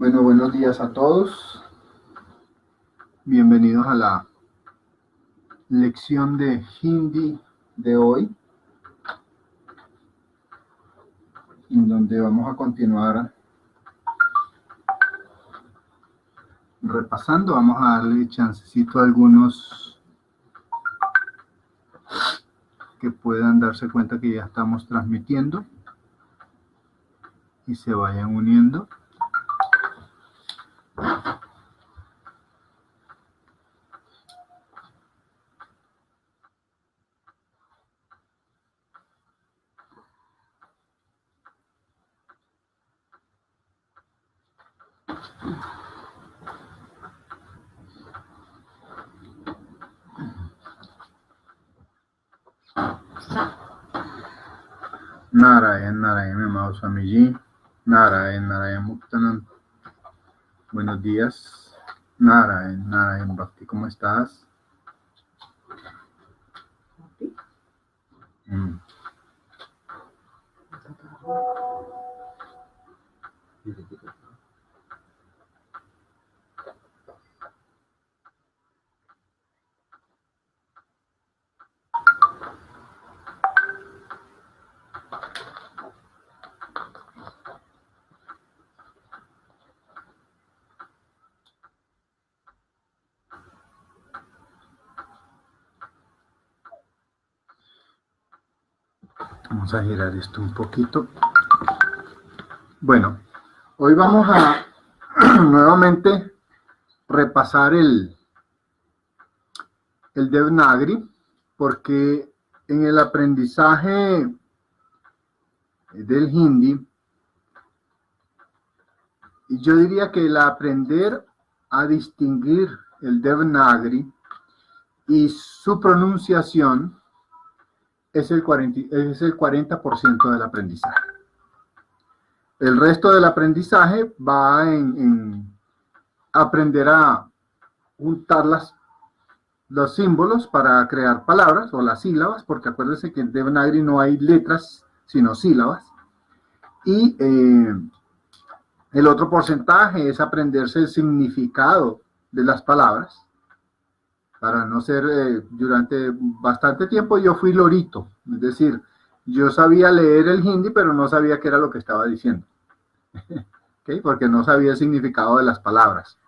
Bueno, buenos días a todos. Bienvenidos a la lección de Hindi de hoy, en donde vamos a continuar repasando. Vamos a darle chancecito a algunos que puedan darse cuenta que ya estamos transmitiendo y se vayan uniendo. Narayan, Narayan, mi amado Swamiji. Narayan, Narayan, Muktanand. Buenos días. Narayan, Narayan, Bhakti, ¿cómo estás? Vamos a girar esto un poquito. Bueno, hoy vamos a nuevamente repasar el Devanagari, porque en el aprendizaje del Hindi, yo diría que el aprender a distinguir el Devanagari y su pronunciación es el 40% del aprendizaje. El resto del aprendizaje va en aprender a juntar los símbolos para crear palabras o las sílabas, porque acuérdense que en Devanagari no hay letras, sino sílabas. Y el otro porcentaje es aprenderse el significado de las palabras. Para no ser, durante bastante tiempo yo fui lorito, es decir, yo sabía leer el hindi, pero no sabía qué era lo que estaba diciendo, ¿okay? Porque no sabía el significado de las palabras.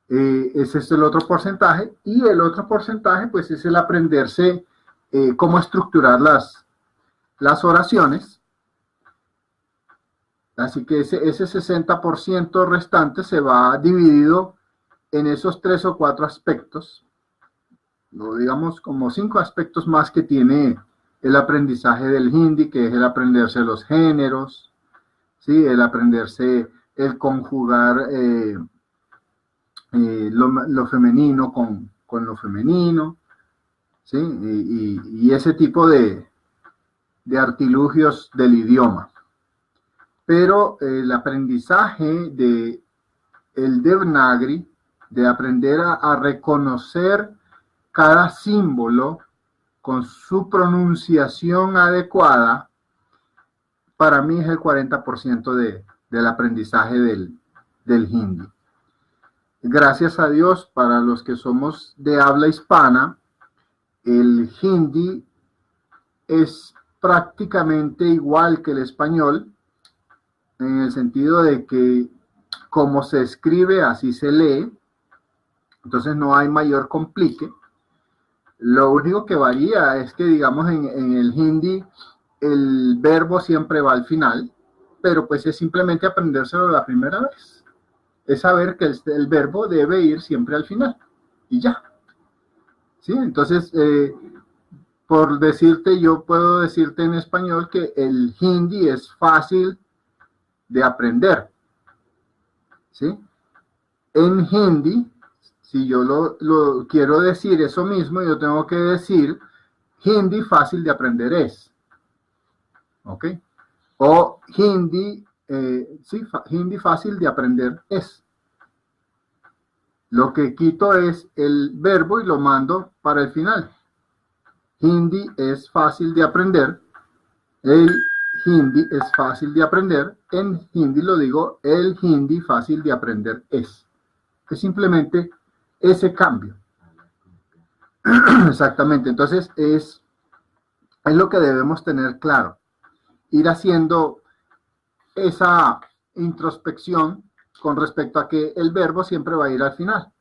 Ese es el otro porcentaje, y el otro porcentaje pues es el aprenderse cómo estructurar las oraciones. Así que ese 60% restante se va dividido en esos 3 o 4 aspectos, digamos como 5 aspectos más que tiene el aprendizaje del hindi, que es el aprenderse los géneros, ¿sí? El aprenderse el conjugar lo femenino con lo femenino, ¿sí? Y ese tipo de artilugios del idioma. Pero el aprendizaje de el Devanagari, de aprender a reconocer cada símbolo con su pronunciación adecuada, para mí es el 40% del aprendizaje del hindi. Gracias a Dios, para los que somos de habla hispana, el hindi es prácticamente igual que el español, en el sentido de que como se escribe, así se lee, entonces no hay mayor complique. Lo único que varía es que, digamos, en el hindi el verbo siempre va al final, pero pues es simplemente aprendérselo la primera vez. Es saber que el verbo debe ir siempre al final, y ya. ¿Sí? Entonces, por decirte, yo puedo decirte en español que el hindi es fácil de aprender, ¿sí? En hindi, si yo lo quiero decir eso mismo, yo tengo que decir hindi fácil de aprender es, ¿ok? O hindi, sí, hindi fácil de aprender es. Lo que quito es el verbo y lo mando para el final. Hindi es fácil de aprender. El hindi es fácil de aprender, en hindi lo digo, el hindi fácil de aprender es. Es simplemente ese cambio. Exactamente, entonces es lo que debemos tener claro. Ir haciendo esa introspección con respecto a que el verbo siempre va a ir al final.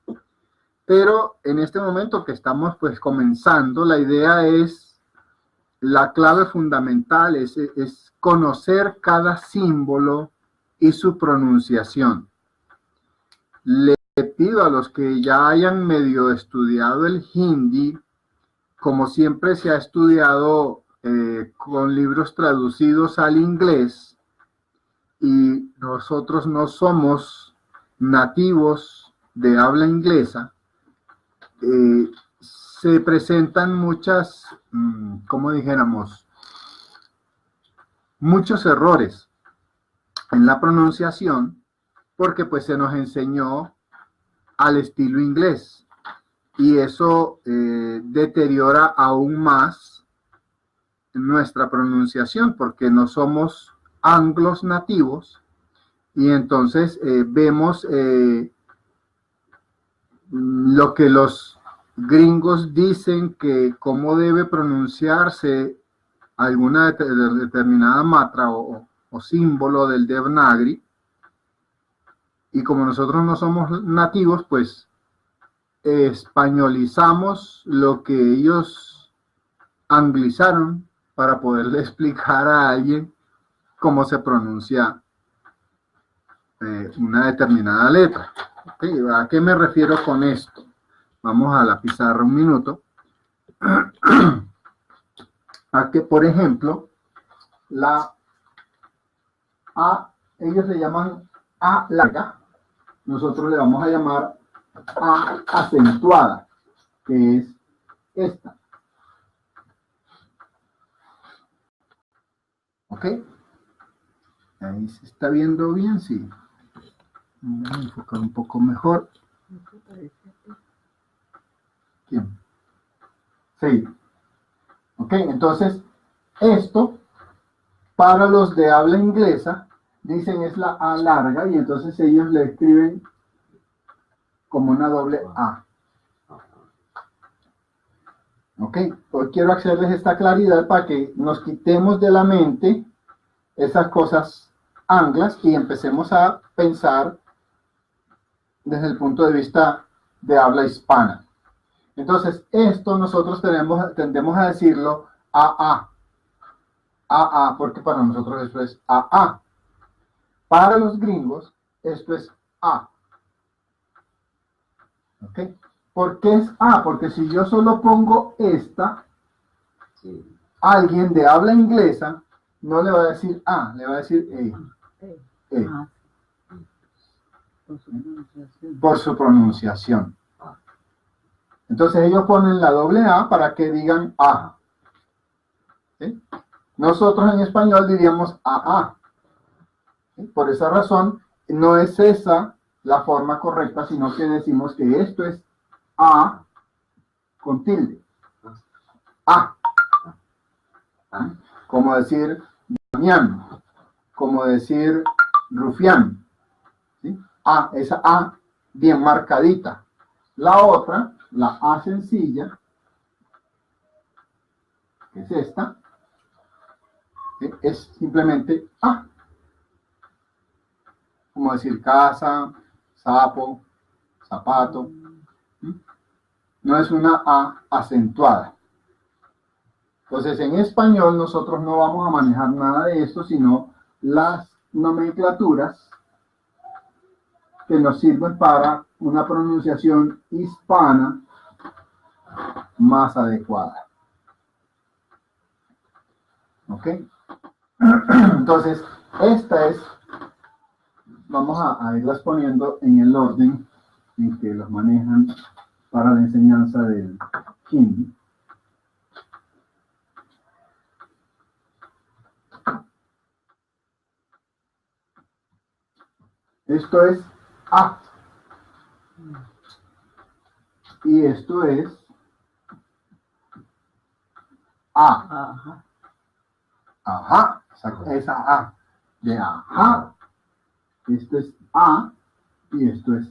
Pero en este momento que estamos pues comenzando, la idea es, la clave fundamental es conocer cada símbolo y su pronunciación. Le pido a los que ya hayan medio estudiado el hindi, como siempre se ha estudiado con libros traducidos al inglés, y nosotros no somos nativos de habla inglesa, se presentan muchas, como dijéramos, muchos errores en la pronunciación, porque pues se nos enseñó al estilo inglés, y eso deteriora aún más nuestra pronunciación, porque no somos anglos nativos, y entonces vemos lo que los gringos dicen que cómo debe pronunciarse alguna determinada matra o símbolo del Devanagari, y como nosotros no somos nativos, pues españolizamos lo que ellos anglizaron para poderle explicar a alguien cómo se pronuncia una determinada letra. ¿Okay? ¿A qué me refiero con esto? Vamos a la pizarra un minuto. A que, por ejemplo, la A, ellos le llaman A larga, nosotros le vamos a llamar A acentuada, que es esta. ¿Ok? Ahí se está viendo bien, sí. Vamos a enfocar un poco mejor. ¿Quién? Sí. Ok, entonces, esto, para los de habla inglesa, dicen es la A larga, y entonces ellos le escriben como una doble A. Ok, hoy quiero hacerles esta claridad para que nos quitemos de la mente esas cosas anglas y empecemos a pensar desde el punto de vista de habla hispana. Entonces, esto nosotros tendemos a decirlo AA. AA, porque para nosotros esto es AA. Para los gringos, esto es A. ¿Ok? ¿Por qué es A? Porque si yo solo pongo esta, sí, alguien de habla inglesa no le va a decir A, le va a decir E. Por su pronunciación. Entonces ellos ponen la doble A para que digan A. ¿Sí? Nosotros en español diríamos AA. ¿Sí? Por esa razón, no es esa la forma correcta, sino que decimos que esto es A con tilde. A. Como decir Damián, como decir Rufián. ¿Sí? A, esa A bien marcadita. La otra, la A sencilla, que es esta, es simplemente A. Como decir casa, sapo, zapato. No es una A acentuada. Entonces, en español nosotros no vamos a manejar nada de esto, sino las nomenclaturas que nos sirven para una pronunciación hispana más adecuada. ¿Ok? Entonces, esta es, vamos a irlas poniendo en el orden en que los manejan para la enseñanza del hindi. Esto es A. Y esto es A. Ajá. Ajá. Esa A. De A. Esto es A y esto es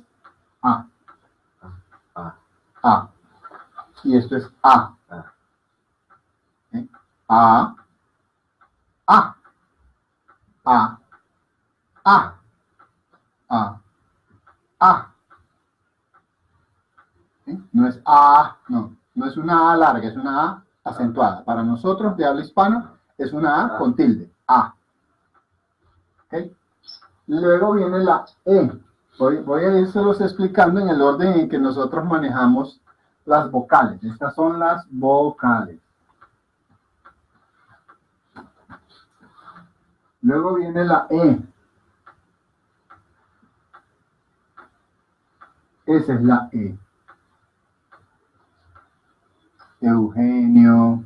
A. A. Y esto es A. ¿Eh? A. A. A. A. A. A. ¿Sí? No es A, no es una A larga, es una A acentuada. Para nosotros de habla hispana es una A con tilde, A. ¿Okay? Luego viene la E. Voy a irselos explicando en el orden en que nosotros manejamos las vocales. Estas son las vocales. Luego viene la E. Esa es la E. Eugenio,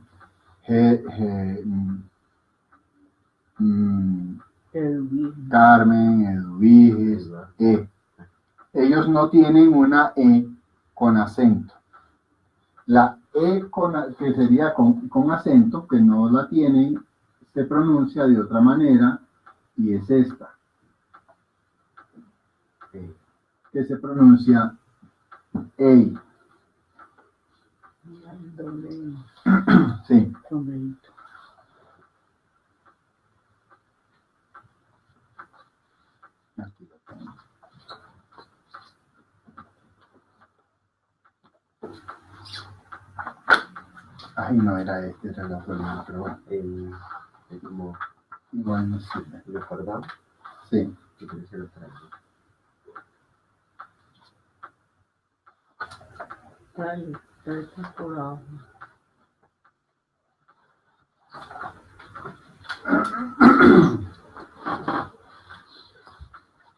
Carmen, Edwiges, E. Ellos no tienen una E con acento. La E que sería con acento, que no la tienen, se pronuncia de otra manera y es esta. Que se pronuncia EI. Sí. Aquí lo tengo. Ay, no era este, era la forma, pero bueno. Es como... Igual no sirve. ¿Lo guardamos? Sí. ¿Qué tiene que ser otra vez? Dale, está por abajo.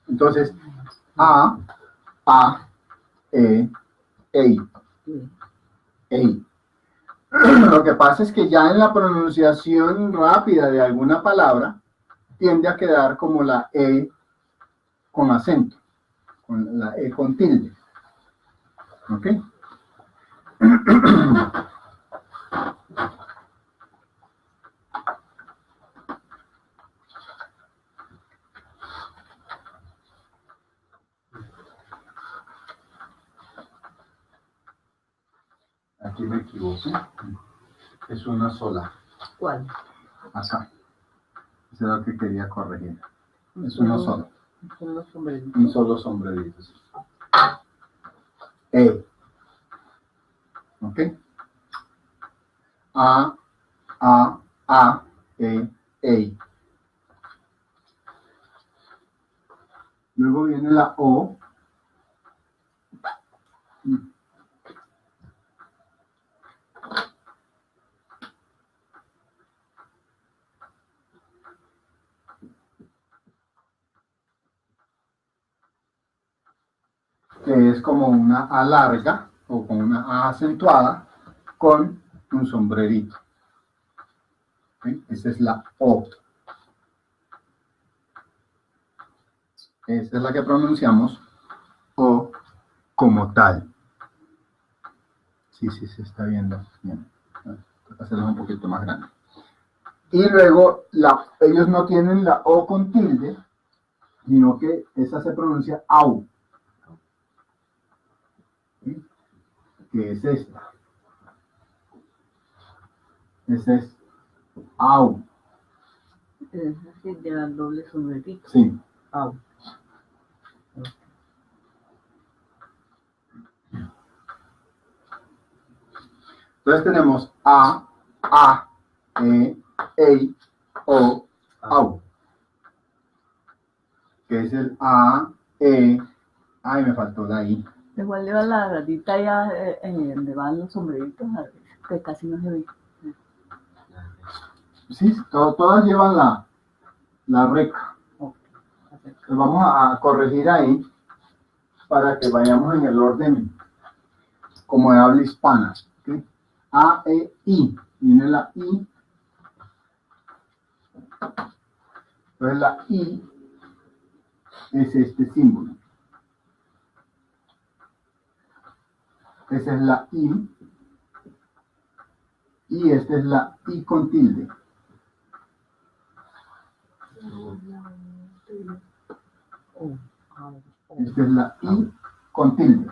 Entonces, A, E, EI. EI. Lo que pasa es que ya en la pronunciación rápida de alguna palabra tiende a quedar como la E con acento, con la E con tilde. ¿Ok? Aquí me equivoqué. Es una sola. ¿Cuál? Acá. Eso es lo que quería corregir. Es uno solo. Son los sombreritos. Un solo sombrerito. E. ¿Ok? A, E. Luego viene la O. Que es como una A larga o con una A acentuada con un sombrerito. ¿Sí? Esa es la O. Esa es la que pronunciamos O como tal. Sí, se está viendo. Bien. Voy a hacerlo un poquito más grande. Y luego ellos no tienen la O con tilde, sino que esa se pronuncia AU. ¿Sí? Que es esta. Esa es AU. Es así, de la doble sombrerito. Sí. Au. Entonces tenemos A, E, O, AU. Que es el A, E. Ay, me faltó la I. Igual le va la gatita allá donde van los sombreritos, a ver, que casi no se ve. Sí, todas llevan la reca. Okay. Pues vamos a corregir ahí para que vayamos en el orden como de habla hispana. ¿Okay? A, E, I. Viene la I. Entonces la I es este símbolo. Esa es la I. Y esta es la I con tilde. Esta es la I con tilde.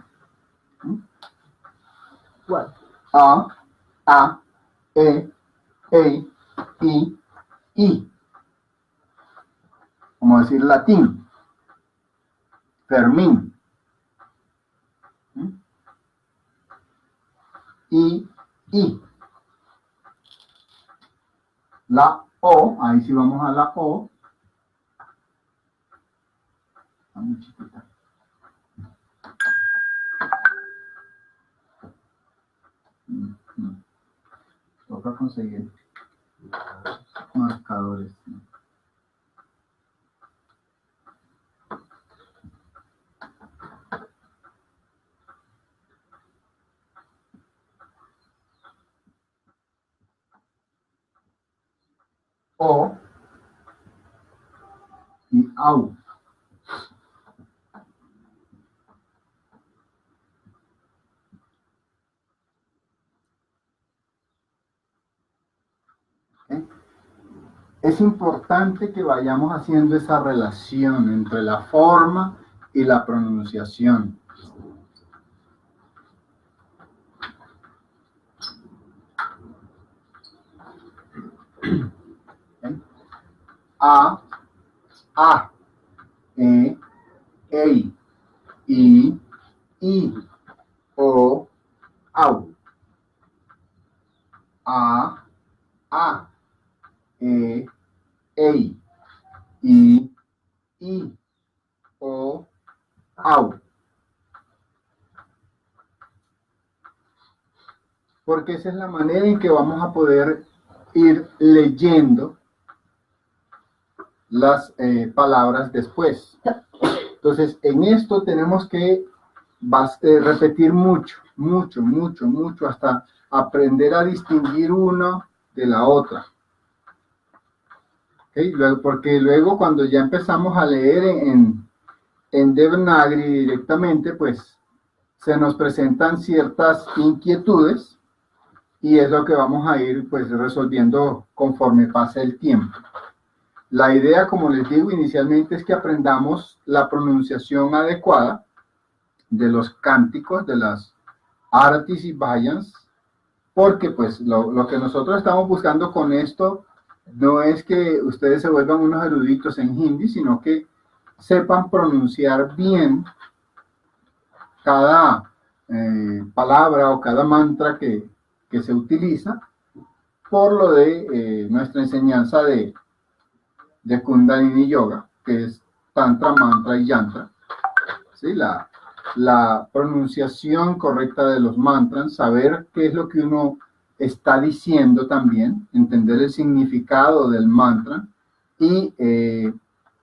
¿Cuál? A, E, I. Como decir latín. Fermín. I. La O, ahí sí vamos a la O. Está muy chiquita. Toca conseguir marcadores. O y AU. ¿Okay? Es importante que vayamos haciendo esa relación entre la forma y la pronunciación. ¿Okay? A, E, EI, I, O, AU. A, E, EI, I, O, AU. Porque esa es la manera en que vamos a poder ir leyendo las palabras después. Entonces, en esto tenemos que repetir mucho, hasta aprender a distinguir una de la otra. ¿Okay? Porque luego cuando ya empezamos a leer en Devanagari directamente, pues se nos presentan ciertas inquietudes y es lo que vamos a ir pues resolviendo conforme pase el tiempo. La idea, como les digo inicialmente, es que aprendamos la pronunciación adecuada de los cánticos, de las artis y bhajans, porque pues lo que nosotros estamos buscando con esto no es que ustedes se vuelvan unos eruditos en hindi, sino que sepan pronunciar bien cada palabra o cada mantra que se utiliza por lo de nuestra enseñanza de Kundalini Yoga, que es Tantra, Mantra y Yantra. ¿Sí? La pronunciación correcta de los mantras, saber qué es lo que uno está diciendo también, entender el significado del mantra y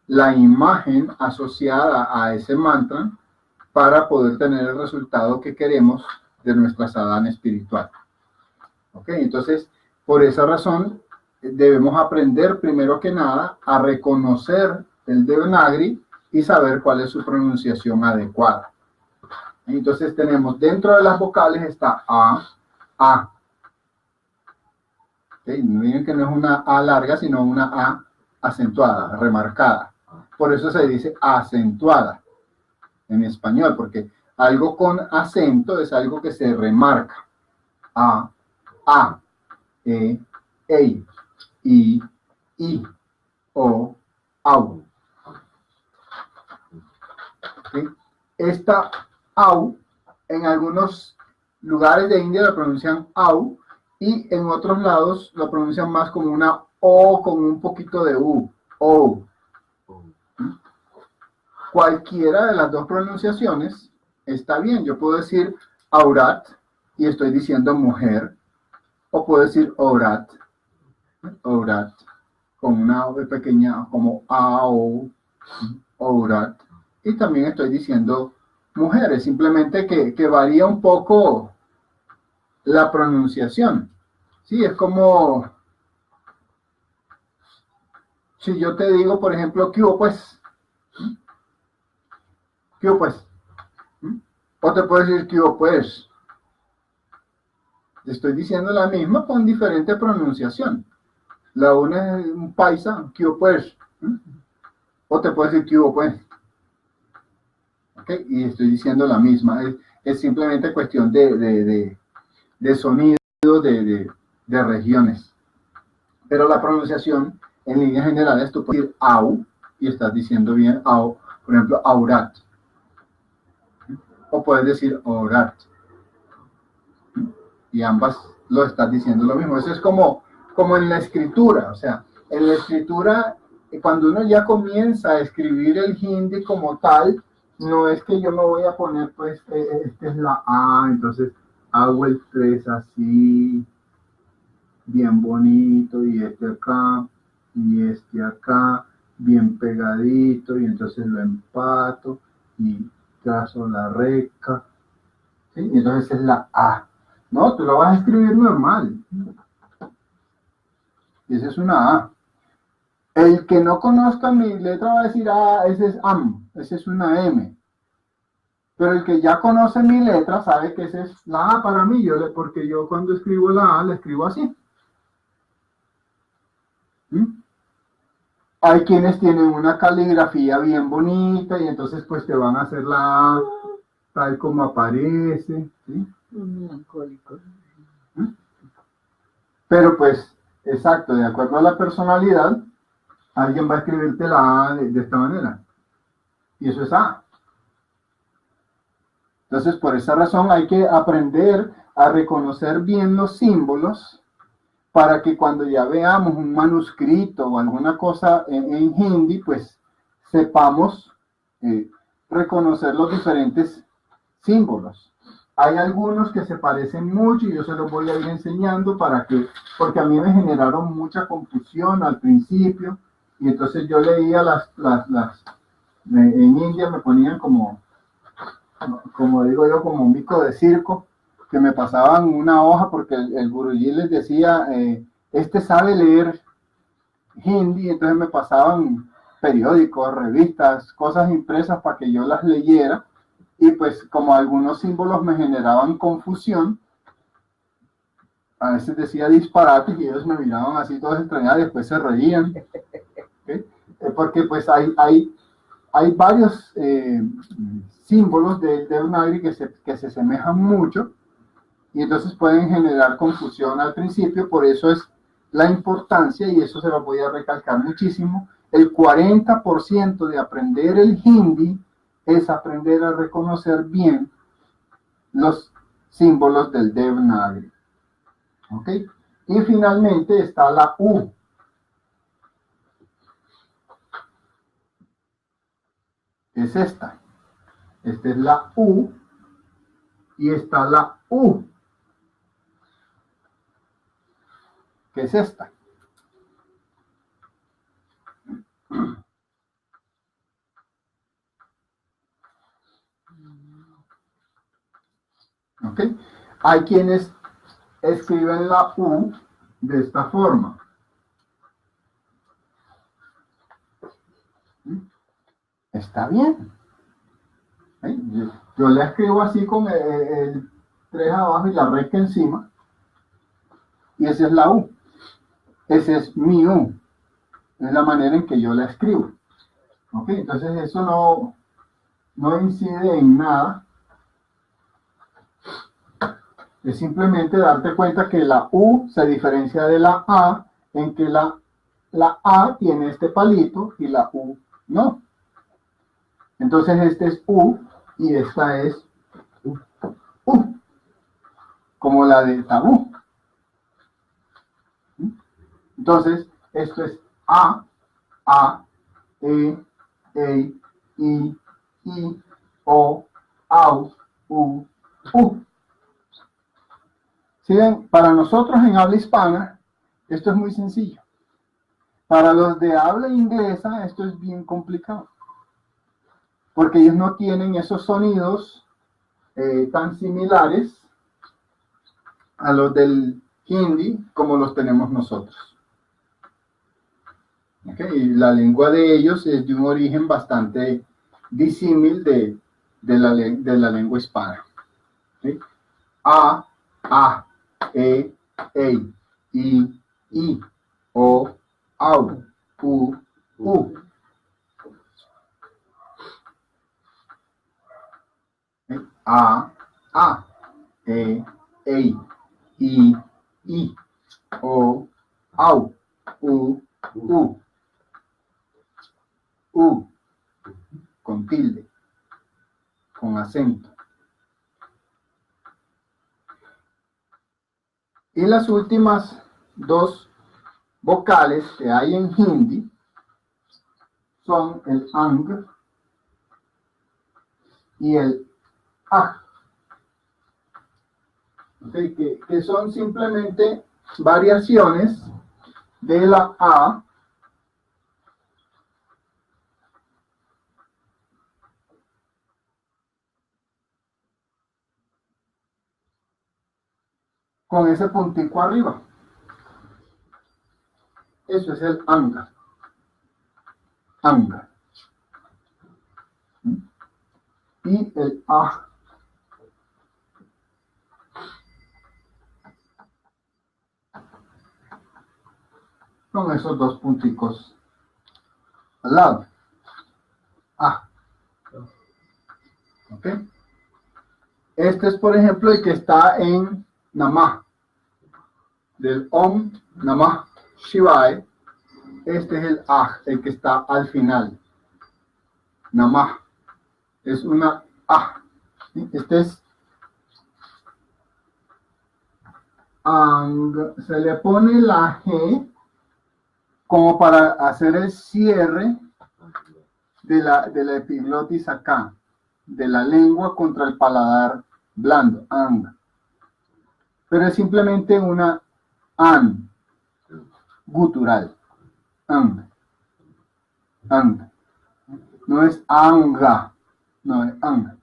la imagen asociada a ese mantra para poder tener el resultado que queremos de nuestra sadhana espiritual. ¿Ok? Entonces, por esa razón, debemos aprender primero que nada a reconocer el Devanagari y saber cuál es su pronunciación adecuada. Entonces tenemos dentro de las vocales está A. ¿Okay? Miren que no es una A larga, sino una A acentuada, remarcada. Por eso se dice acentuada en español, porque algo con acento es algo que se remarca. A, E, EI, I, O, AU. ¿Okay? Esta AU, en algunos lugares de India la pronuncian AU y en otros lados la pronuncian más como una O con un poquito de U, O. Cualquiera de las dos pronunciaciones está bien. Yo puedo decir aurat y estoy diciendo mujer, o puedo decir aurat, con una O pequeña como AO, aurat, y también estoy diciendo mujeres, simplemente que varía un poco la pronunciación. Sí, es como si yo te digo, por ejemplo, ¿qué hubo pues? ¿Qué hubo pues? O te puedo decir, ¿qué hubo pues? Te estoy diciendo la misma con diferente pronunciación. La una es un paisa, ¿qué hubo pues? O te puedo decir que hubo, pues. ¿Okay? Y estoy diciendo la misma. Es simplemente cuestión de sonido de regiones. Pero la pronunciación, en líneas generales, tú puedes decir au y estás diciendo bien au. Por ejemplo, aurat. O puedes decir orat. Y ambas lo estás diciendo lo mismo. Eso es como en la escritura. O sea, en la escritura, cuando uno ya comienza a escribir el hindi como tal, no es que yo me voy a poner, pues, esta es la A, entonces hago el 3 así, bien bonito, y este acá, bien pegadito, y entonces lo empato, y trazo la recta, ¿sí? Y entonces es la A. No, tú lo vas a escribir normal. Y esa es una A. El que no conozca mi letra va a decir, ah, ese es AM, ese es una M. Pero el que ya conoce mi letra sabe que esa es la A para mí, porque yo cuando escribo la A la escribo así. ¿Mm? Hay quienes tienen una caligrafía bien bonita y entonces pues te van a hacer la A tal como aparece, ¿sí? Melancólico. ¿Mm? Pero pues, exacto, de acuerdo a la personalidad, alguien va a escribirte la A de esta manera. Y eso es A. Entonces, por esa razón hay que aprender a reconocer bien los símbolos para que cuando ya veamos un manuscrito o alguna cosa en hindi, pues sepamos reconocer los diferentes símbolos. Hay algunos que se parecen mucho y yo se los voy a ir enseñando porque a mí me generaron mucha confusión al principio y entonces yo leía en India me ponían como digo yo, como un bico de circo, que me pasaban una hoja porque el guruji les decía, este sabe leer hindi, entonces me pasaban periódicos, revistas, cosas impresas para que yo las leyera, y pues como algunos símbolos me generaban confusión, a veces decía disparates y ellos me miraban así todos extrañados y después se reían, ¿okay? Porque pues hay varios símbolos del Devanagari que se asemejan mucho y entonces pueden generar confusión al principio, por eso es la importancia, y eso se lo voy a recalcar muchísimo, el 40% de aprender el hindi es aprender a reconocer bien los símbolos del Devanagari. ¿Ok? Y finalmente está la U. Es esta. Esta es la U y está la U, que es esta. ¿Ok? Hay quienes escriben la U de esta forma. Está bien. ¿Sí? Yo la escribo así con el 3 abajo y la recta encima. Y esa es la U. Ese es mi U. Es la manera en que yo la escribo. ¿Ok? Entonces eso no incide en nada. Es simplemente darte cuenta que la U se diferencia de la A en que la A tiene este palito y la U no. Entonces este es U y esta es U, como la de tabú. Entonces esto es A, E, I, O, AU, U. ¿Sí ven? Para nosotros en habla hispana, esto es muy sencillo. Para los de habla inglesa, esto es bien complicado. Porque ellos no tienen esos sonidos tan similares a los del hindi como los tenemos nosotros. ¿Okay? Y la lengua de ellos es de un origen bastante disímil de la lengua hispana. ¿Sí? A, E, I, O, AU, U, U. A, E, EI, I, O, AU, U, con tilde, con acento. Y las últimas dos vocales que hay en hindi son el ang y el aj. Okay, que son simplemente variaciones de la A con ese puntico arriba. Eso es el anga. Anga. Y el A. Con esos dos punticos al lado. A. ¿Ok? Este es, por ejemplo, el que está en Namah. Del Om Namah Shivaya. Este es el Aj, el que está al final. Namah. Es una A. Este es Ang. Se le pone la G como para hacer el cierre de la epiglotis acá, de la lengua contra el paladar blando, Ang. Pero es simplemente una An, gutural, Ang, Ang. No es Anga, no es Ang,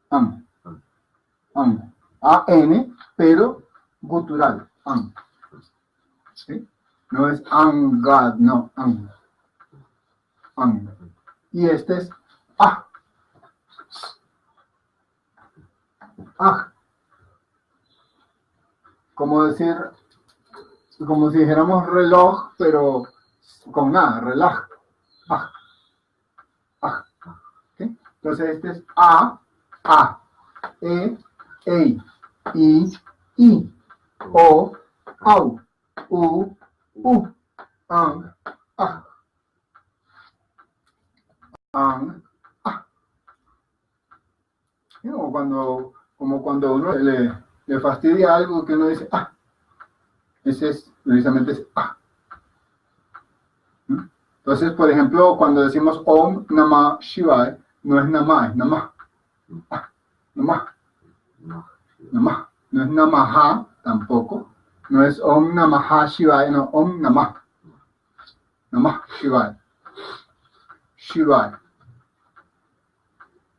Ang, Ang. A-N, pero gutural, Ang. ¿Sí? No es Anga, no, Ang. Ang. Y este es A. A. Como decir, como si dijéramos reloj, pero con A, relaj. A. A. ¿Okay? Entonces este es A, E, EI, I, O, AU, U, ANG, A. Ang, A. Como cuando uno le fastidia algo que uno dice ah. Ese es, precisamente es ah. Entonces, por ejemplo, cuando decimos Om Namah Shivaya, no es Namah, es Namah. Ah, Namah. Namah. No es Namaha tampoco. No es Om Namah Shivaya, no, Om Namah. Namah Shivaya. Shivaya.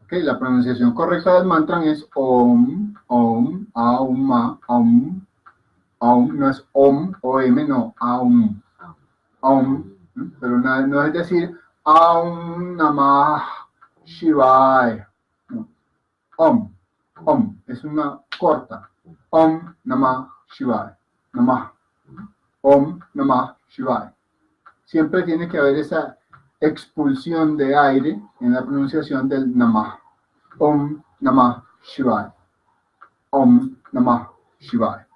Okay, la pronunciación correcta del mantra es Om, Om, Aum, Aum, Aum, no es Om, O-M, no, Aum, Aum, pero no es decir Aum Namah Shivaya, no. Om, es una corta, Om Namah Shivaya, Namah, Om Namah Shivaya. Siempre tiene que haber esa expulsión de aire en la pronunciación del Namah. Om Namah Shivaya. Om Namah Shivaya.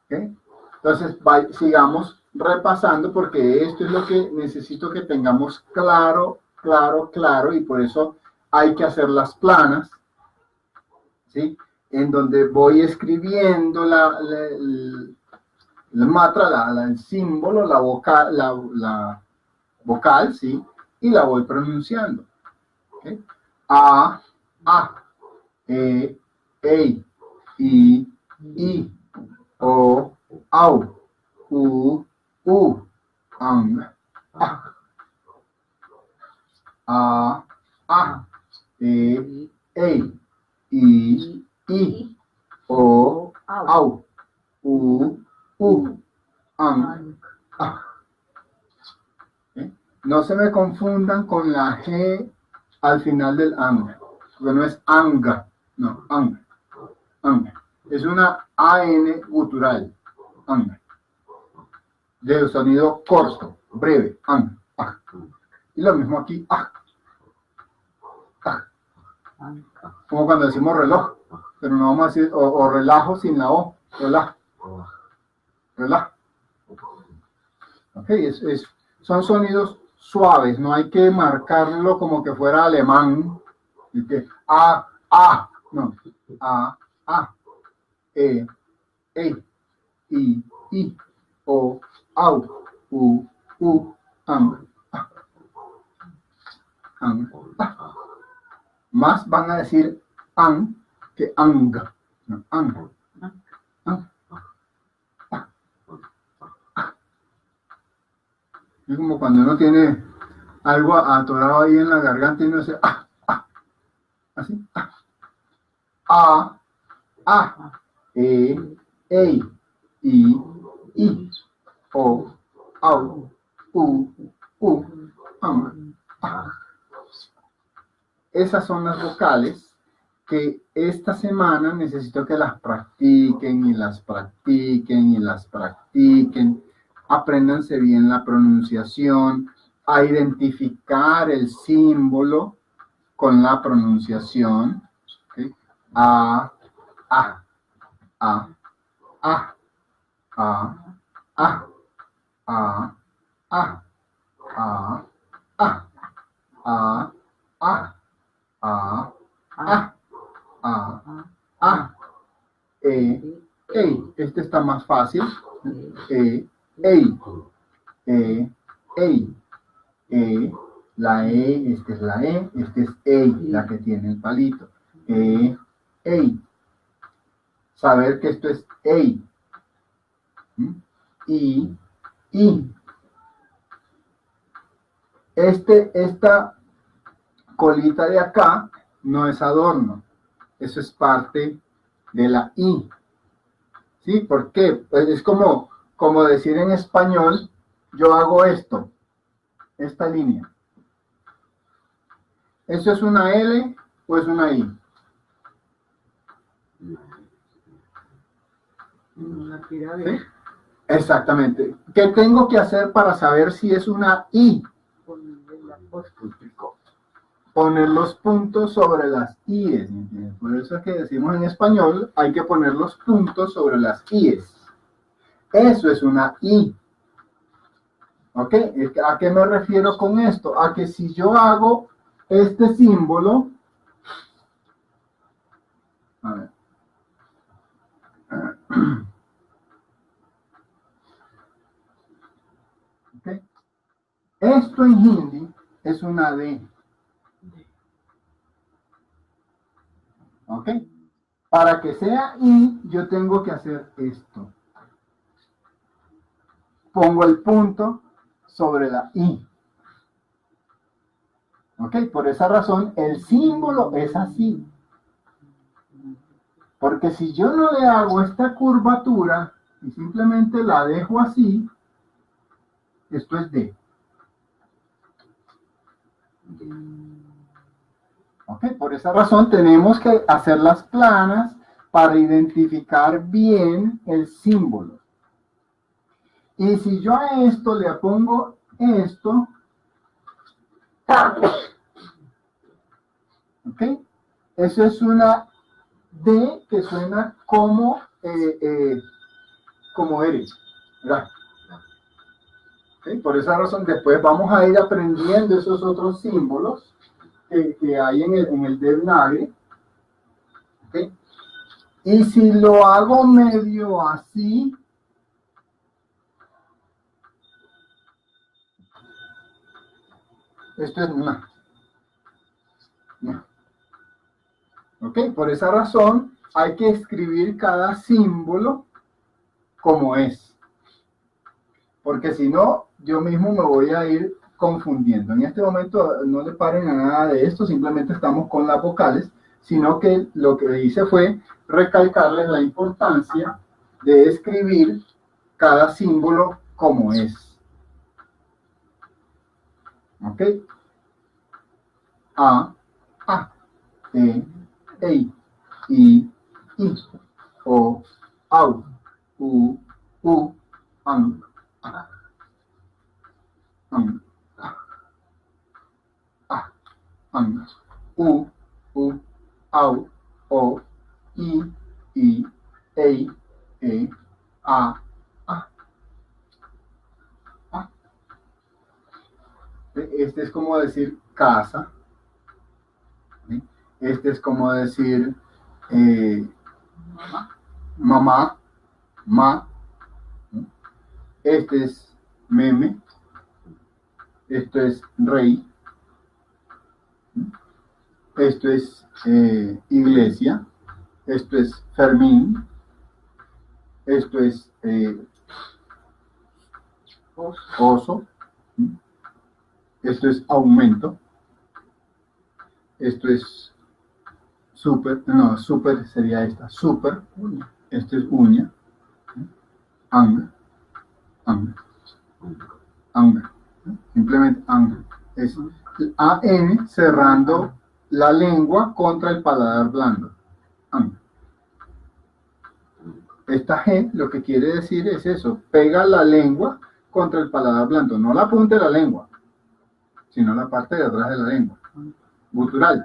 ¿Okay? Entonces, sigamos repasando porque esto es lo que necesito que tengamos claro, y por eso hay que hacer las planas, ¿sí? En donde voy escribiendo la matra, el símbolo, la vocal, ¿sí? Y la voy pronunciando. ¿Okay? A, E, EI, I, O, AU, U, ANG, A, E, EI, I, O, AU, U, ANG, A. No se me confundan con la G al final del ang, porque no es anga, no, ang. Es una AN gutural, ang, de sonido corto, breve, ang. ah. Y lo mismo aquí, ah, ah. Como cuando decimos reloj, pero no vamos a decir, o relajo sin la O, relajo, relajo. Ok, son sonidos suaves, no hay que marcarlo como que fuera alemán, y que no, e, i, o, au, am, Más van a decir an que ang, no, ang, ang. Es como cuando uno tiene algo atorado ahí en la garganta y uno dice así, e, i, o, au, am, a. Esas son las vocales que esta semana necesito que las practiquen y las practiquen y las practiquen. Apréndanse bien la pronunciación, a identificar el símbolo con la pronunciación. ¿Okay? A, a, a, a, a, a, a, a, a, a, a, a. Este está más fácil. La esta es la este es la que tiene el palito. Saber que esto es I. Esta colita de acá no es adorno, eso es parte de la I. ¿Sí? ¿Por qué? Pues es como decir en español, yo hago esto, esta línea. ¿Eso es una L o es una I? ¿Sí? Exactamente. ¿Qué tengo que hacer para saber si es una I? Poner los puntos sobre las IES. Por eso es que decimos en español, hay que poner los puntos sobre las IES. Eso es una I. ¿Ok? ¿A qué me refiero con esto? A que si yo hago este símbolo, a ver. ¿Okay? Esto en hindi es una D. ¿Ok? Para que sea I, yo tengo que hacer esto. Pongo el punto sobre la I. ¿Ok? Por esa razón, el símbolo es así. Porque si yo no le hago esta curvatura y simplemente la dejo así, esto es D. ¿Ok? Por esa razón tenemos que hacerlas planas para identificar bien el símbolo. Y si yo a esto le pongo esto, ¿ok? Eso es una D que suena como eres, ¿verdad? ¿Okay? Por esa razón después vamos a ir aprendiendo esos otros símbolos que hay en el Devanagari. ¿Okay? Y si lo hago medio así, esto es una. ¿Ok? Por esa razón hay que escribir cada símbolo como es. Porque si no, yo mismo me voy a ir confundiendo. En este momento no le paren a nada de esto, simplemente estamos con las vocales, sino que lo que hice fue recalcarles la importancia de escribir cada símbolo como es. ¿Ok? A, E, I, o, au, an, ang, u, au, o, i, ei, e, a. Este es como decir casa. ¿Sí? Este es como decir mamá, ma. ¿Sí? Este es meme. Esto es rey. ¿Sí? Esto es iglesia. Esto es Fermín. Esto es oso. ¿Sí? Esto es aumento. Esto es super, no, super sería esta, super. Esto es uña. Ang. Simplemente ang. Es AN cerrando la lengua contra el paladar blando. Ang. Esta G lo que quiere decir es eso, pega la lengua contra el paladar blando, no la punta de la lengua, sino la parte de atrás de la lengua. Gutural.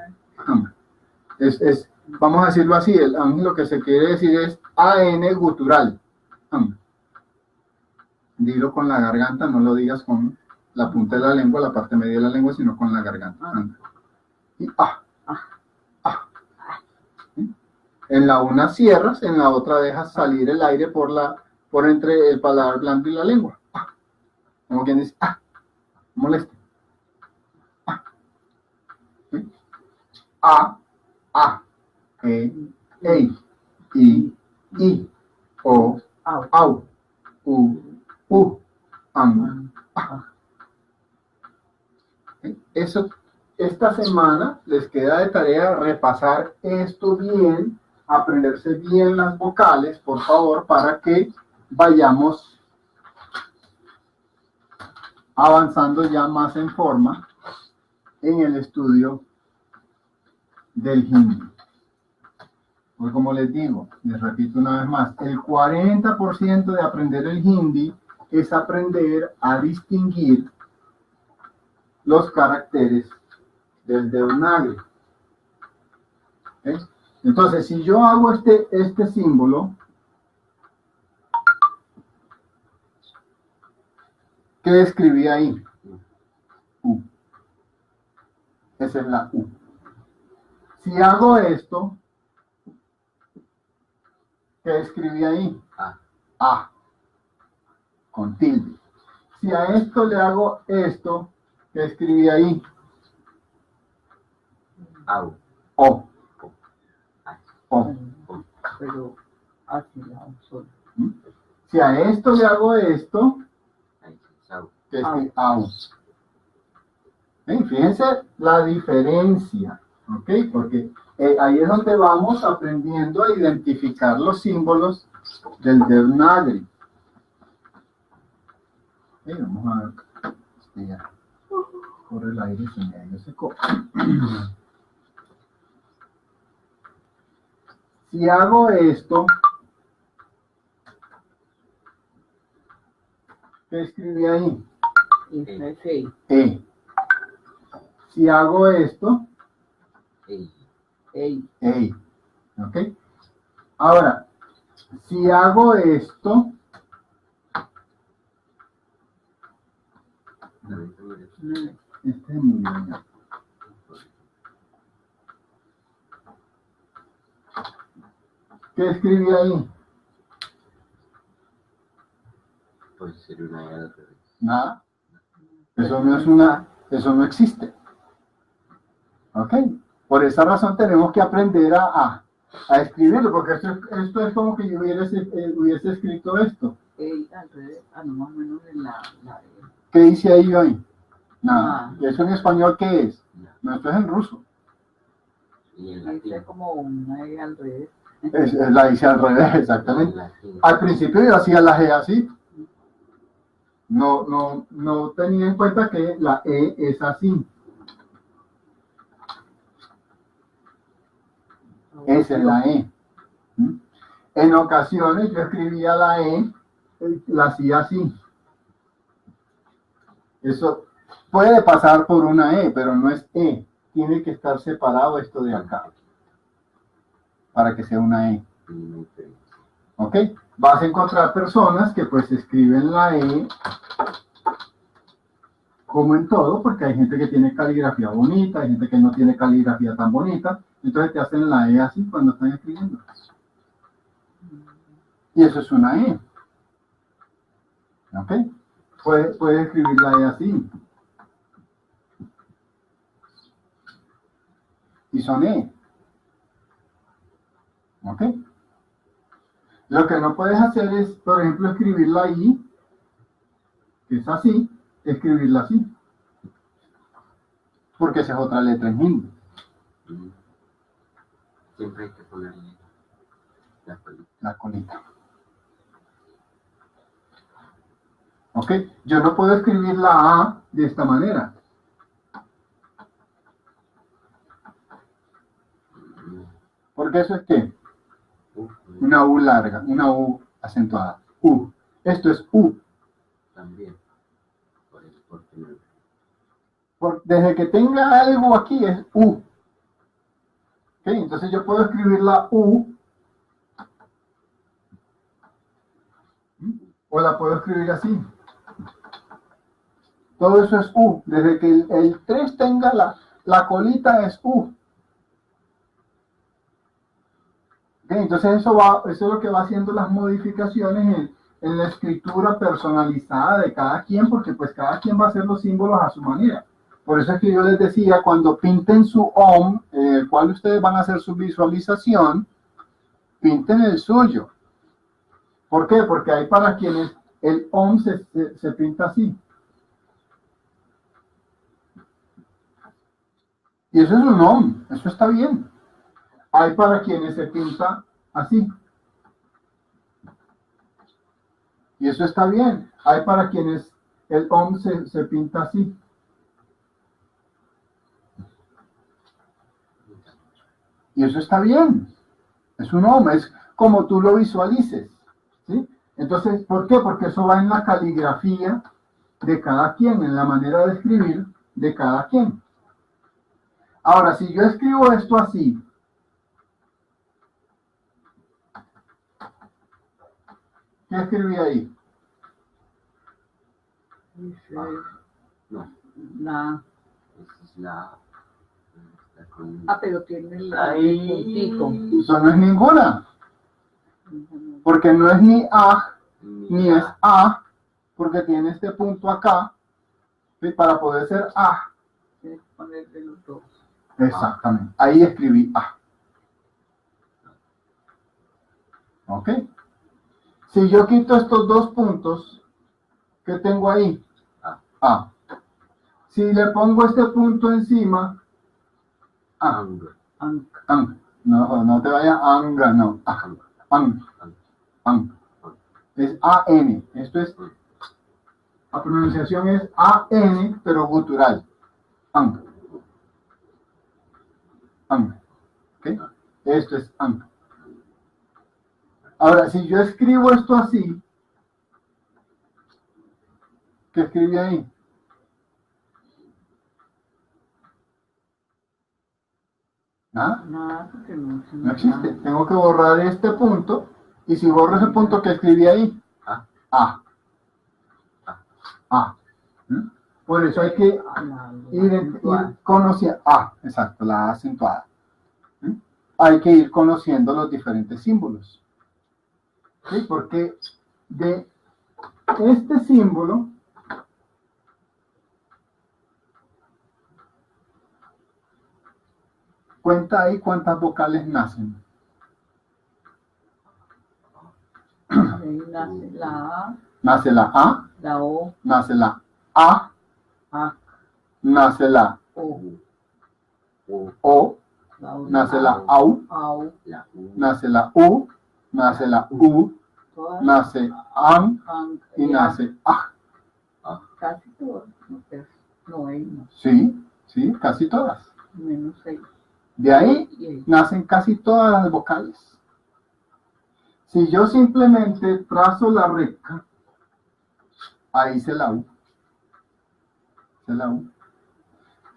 Vamos a decirlo así, el ang lo que se quiere decir es AN gutural. Dilo con la garganta, no lo digas con la punta de la lengua, la parte media de la lengua, sino con la garganta. Y en la una cierras, en la otra dejas salir el aire por entre el paladar blando y la lengua. Como quien dice, moleste. A, ei, i, o, au, u, ang. Eso, esta semana les queda de tarea repasar esto bien, aprenderse bien las vocales, por favor, para que vayamos avanzando ya más en forma en el estudio del hindi. Pues como les digo, les repito una vez más, el 40% de aprender el hindi es aprender a distinguir los caracteres del Devanagari. ¿Okay? Entonces, si yo hago este símbolo, ¿qué escribí ahí? U. Esa es la U. Si hago esto, ¿qué escribí ahí? A. Con tilde. Si a esto le hago esto, ¿qué escribí ahí? Au. O. Pero así la solo. Si a esto le hago esto, ¿qué escribí? Au. Fíjense la diferencia. ¿Ok? Porque ahí es donde vamos aprendiendo a identificar los símbolos del Devanagari. Vamos a ver. Ya. Corre el aire, se me ha ido ese copo. Si hago esto, ¿qué escribí ahí? E. Si hago esto, Ei. ¿Ok? Ahora, si hago esto, este es muy bien. ¿Qué escribí ahí? Puede ser una E al revés. Nada. Eso no existe. ¿Ok? Por esa razón tenemos que aprender a escribirlo, porque esto es como que yo hubiese escrito esto. Al revés, no más o menos en la ¿Qué dice ahí hoy? Nada. ¿Eso en español qué es? No, esto es en ruso. Y en es latín. como una E al revés. La hice al revés, exactamente. Al principio yo hacía la G así. No tenía en cuenta que la E es así. Esa es la E. En ocasiones yo escribía la E, la hacía así. Eso puede pasar por una E, pero no es E. tiene que estar separado esto de acá para que sea una E. Mínima diferencia. ¿Ok? Vas a encontrar personas que pues escriben la E como en todo, porque hay gente que tiene caligrafía bonita, hay gente que no tiene caligrafía tan bonita, entonces te hacen la E así cuando están escribiendo. Y eso es una E. ¿Ok? Puedes escribir la E así. Y son E. ¿Ok? Lo que no puedes hacer es, por ejemplo, escribir la I, que es así, escribirla así. Porque esa es otra letra en hindi. Siempre hay que ponerle la colita. La colita. ¿Ok? Yo no puedo escribir la A de esta manera. Porque eso es ¿qué? Una U larga, una U acentuada. U. Esto es U. También. Por eso, porque no. Desde que tenga algo aquí es U. ¿Ok? Entonces yo puedo escribir la U. O la puedo escribir así. Todo eso es U. Desde que el 3 tenga la colita es U. ¿Ok? Entonces eso es lo que va haciendo las modificaciones en la escritura personalizada de cada quien, porque pues cada quien va a hacer los símbolos a su manera. Por eso es que yo les decía, cuando pinten su OM, el cual ustedes van a hacer su visualización, pinten el suyo. ¿Por qué? Porque hay para quienes el OM se pinta así. Y eso es un OM, eso está bien. Hay para quienes se pinta así. Y eso está bien. Hay para quienes el OM se pinta así. Y eso está bien. Es un OM, es como tú lo visualices. ¿Sí? Entonces, ¿por qué? Porque eso va en la caligrafía de cada quien, en la manera de escribir de cada quien. Ahora, si yo escribo esto así, ¿qué escribí ahí? Dice, No, la... esa es la con... Ah, pero tiene el Ahí. puntito. Eso no es ninguna. Porque no es ni A, ni es A, porque tiene este punto acá, ¿sí? Para poder ser A. Tienes que ponerle los dos. Exactamente. Ahí escribí A. ¿Ok? Si yo quito estos dos puntos, ¿qué tengo ahí? A. Si le pongo este punto encima, A. Ang. No te vayas a anga, no. A. Ang. Ang. Es A-N. Esto es, la pronunciación es A-N, pero gutural. Ang. Ang. ¿Ok? Esto es ang. Ahora, si yo escribo esto así, ¿qué escribí ahí? ¿Nada? Nada, porque No existe. Tengo que borrar este punto. Y si borro ese punto, ¿qué escribí ahí? A. A. A. ¿Mm? Por eso hay que ir conociendo. A, exacto, la A acentuada. ¿Mm? Hay que ir conociendo los diferentes símbolos. ¿Sí? Porque de este símbolo cuenta ahí cuántas vocales nacen. Ahí nace la A, Nace la A, la O, nace la A, A, nace la O, O, la O, nace la AU, AU, La U. nace la U, nace la U, todas, nace AN AN, y nace A. casi todas, no hay, no, Sí, sí, casi todas. menos 6. De ahí Y ahí, nacen casi todas las vocales. Si yo simplemente trazo la recta, ahí se la U. Se la U.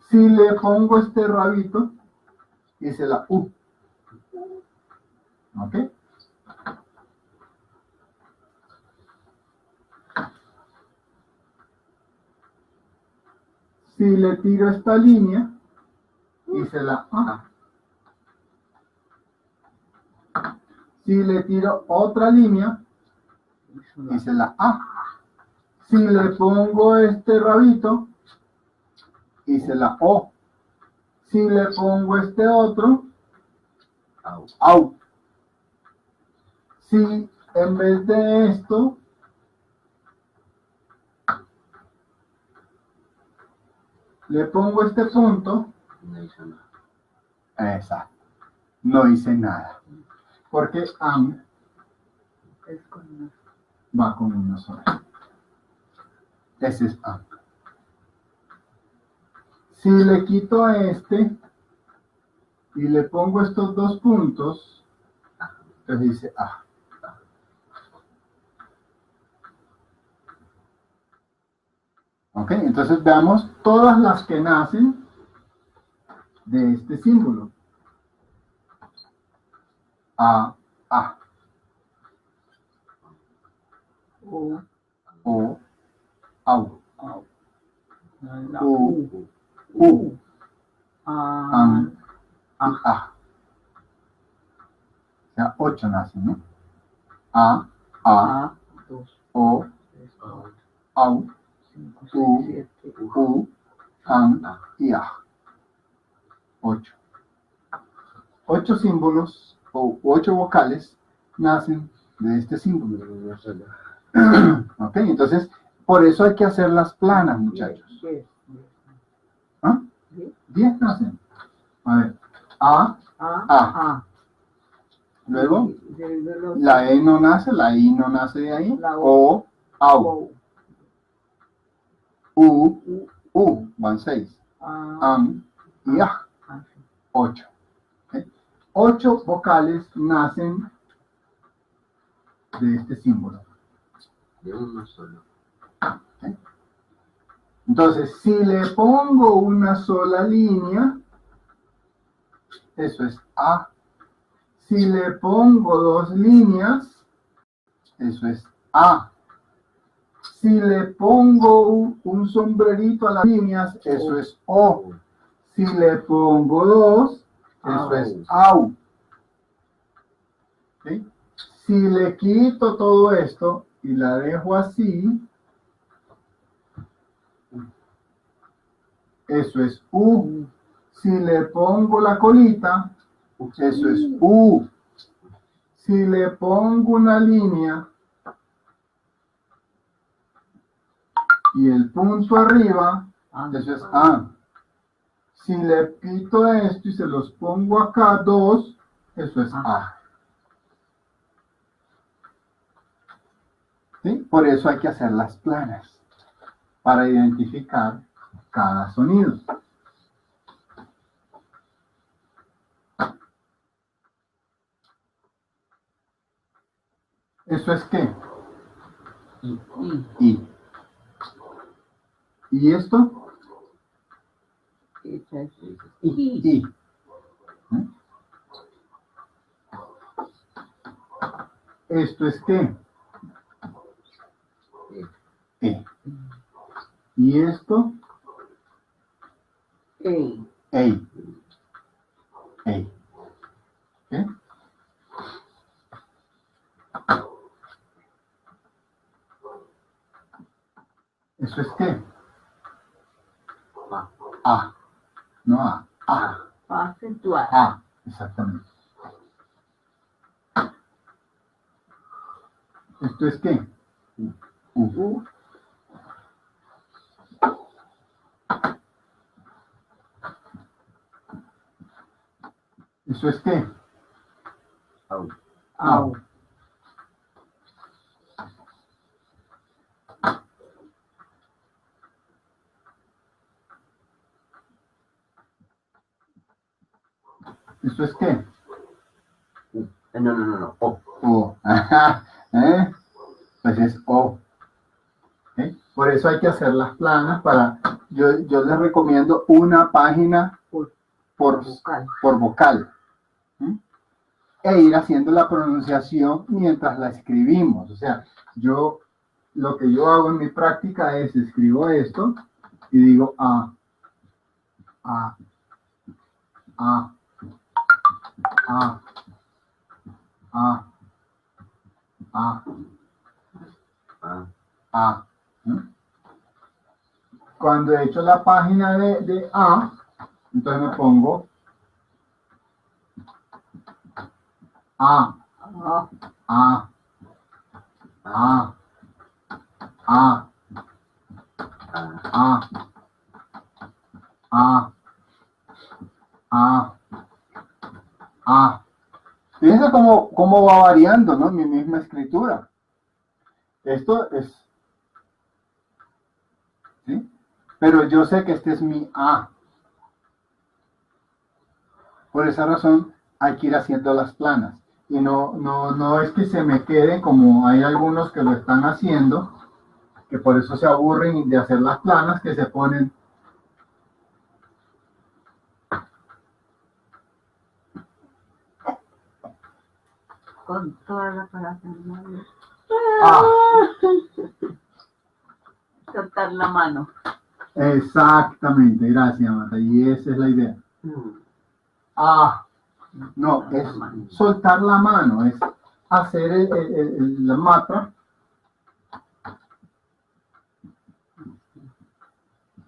Si le pongo este rabito, hice la U. ¿Ok? Si le tiro esta línea, hice la A. Si le tiro otra línea, hice la A. Si le pongo este rabito, hice la O. Si le pongo este otro, Au. AU. Si en vez de esto, le pongo este punto, No hizo nada. exacto, no hice nada. Porque AM Es con una. va con una sola. Ese es AM. Si le quito a este y le pongo estos dos puntos, entonces dice A. Ok, entonces veamos todas las que nacen de este símbolo. A, O, O, AU, la U, U. U, A, y A. O sea, 8 nacen, ¿no? A, A, 2, O, 3, Au. AU, 5, U, 6, 7, U, AN y A. 8. 8 símbolos o 8 vocales nacen de este símbolo. No solo. Ok, entonces, por eso hay que hacerlas planas, muchachos. 10. ¿Ah? 10 nacen. A ver, A, A. luego De los- la E no nace, la I no nace de ahí. La O, AU, O. U, van 6. A. AN y A, A, sí. 8. 8 vocales nacen de este símbolo. De uno solo. Entonces, si le pongo una sola línea, eso es A. Si le pongo 2 líneas, eso es A. Si le pongo un sombrerito a las líneas, eso es O. Si le pongo 2, eso es AU. ¿Sí? Si le quito todo esto y la dejo así, eso es U. Si le pongo la colita, eso es U. Si le pongo una línea y el punto arriba, eso es A. Si le quito esto y se los pongo acá, 2, eso es A. ¿Sí? Por eso hay que hacerlas planas, para identificar cada sonido. ¿Eso es qué? I. ¿Y esto? Esa es I. ¿Mm? ¿Esto es qué? E. ¿Y esto? E. Ei. Ei. ¿Qué? ¿Eso es qué? A. A. No A. A. Acentuar. A. Exactamente. ¿Esto es qué? U. ¿Eso es qué? Au. Au. ¿Eso es qué? No. O. O. Ajá. Pues es O. ¿Ok? Por eso hay que hacer las planas para yo les recomiendo una página Vocal. por vocal. ¿Mm? E ir haciendo la pronunciación mientras la escribimos. O sea, lo que yo hago en mi práctica es escribo esto y digo a, a, a, a, a, a, Ah, a. ¿Mm? Cuando he hecho la página de A, entonces me pongo A, Ah, A, A, A, ah, A, A, A. Fíjense cómo va variando, ¿no? Mi misma escritura. Esto es, ¿sí? Pero yo sé que este es mi A. Por esa razón hay que ir haciendo las planas. Y no es que se me queden como hay algunos que lo están haciendo, que por eso se aburren de hacer las planas, que se ponen con toda la parafernalia. A. Soltar la mano. Exactamente, gracias, Marta. Y esa es la idea. A. No, es soltar la mano, es hacer la matra.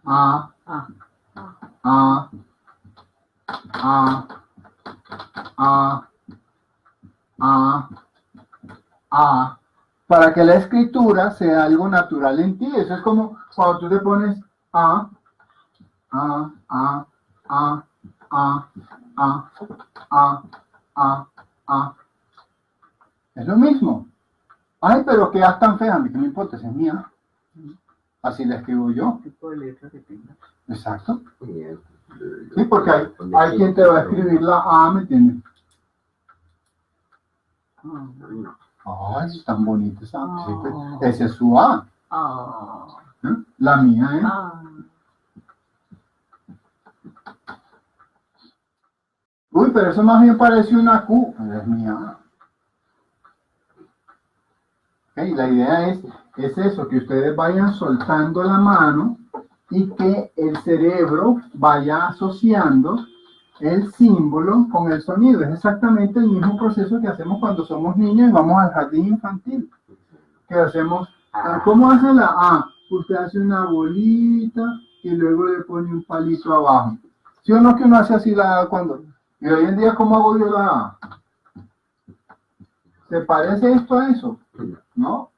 A, Ah, A, A, A, A, para que la escritura sea algo natural en ti. Eso es como cuando tú te pones A, A, A, A, A, A, A, A, A. Es lo mismo. Ay, pero qué A tan fea, a mí que me importa, esa es mía. Así la escribo yo. tipo de letra que tenga. Exacto. bien. Sí, porque hay quien te va a escribir la A, ¿me entiendes? Ah, No. Ay, es tan bonita esa. Sí, pues, Ah. ese es su A. ah, ¿Eh? La mía es. ah. Uy, pero eso más bien parece una Q. Pero es mía. Ok, la idea es eso, que ustedes vayan soltando la mano y que el cerebro vaya asociando el símbolo con el sonido. Es exactamente el mismo proceso que hacemos cuando somos niños y vamos al jardín infantil. Que hacemos, ¿cómo hace la A? Usted hace una bolita y luego le pone un palito abajo. ¿Sí o no que uno hace así la A cuando? Y hoy en día, ¿cómo hago yo la A? ¿Se parece esto a eso? ¿No?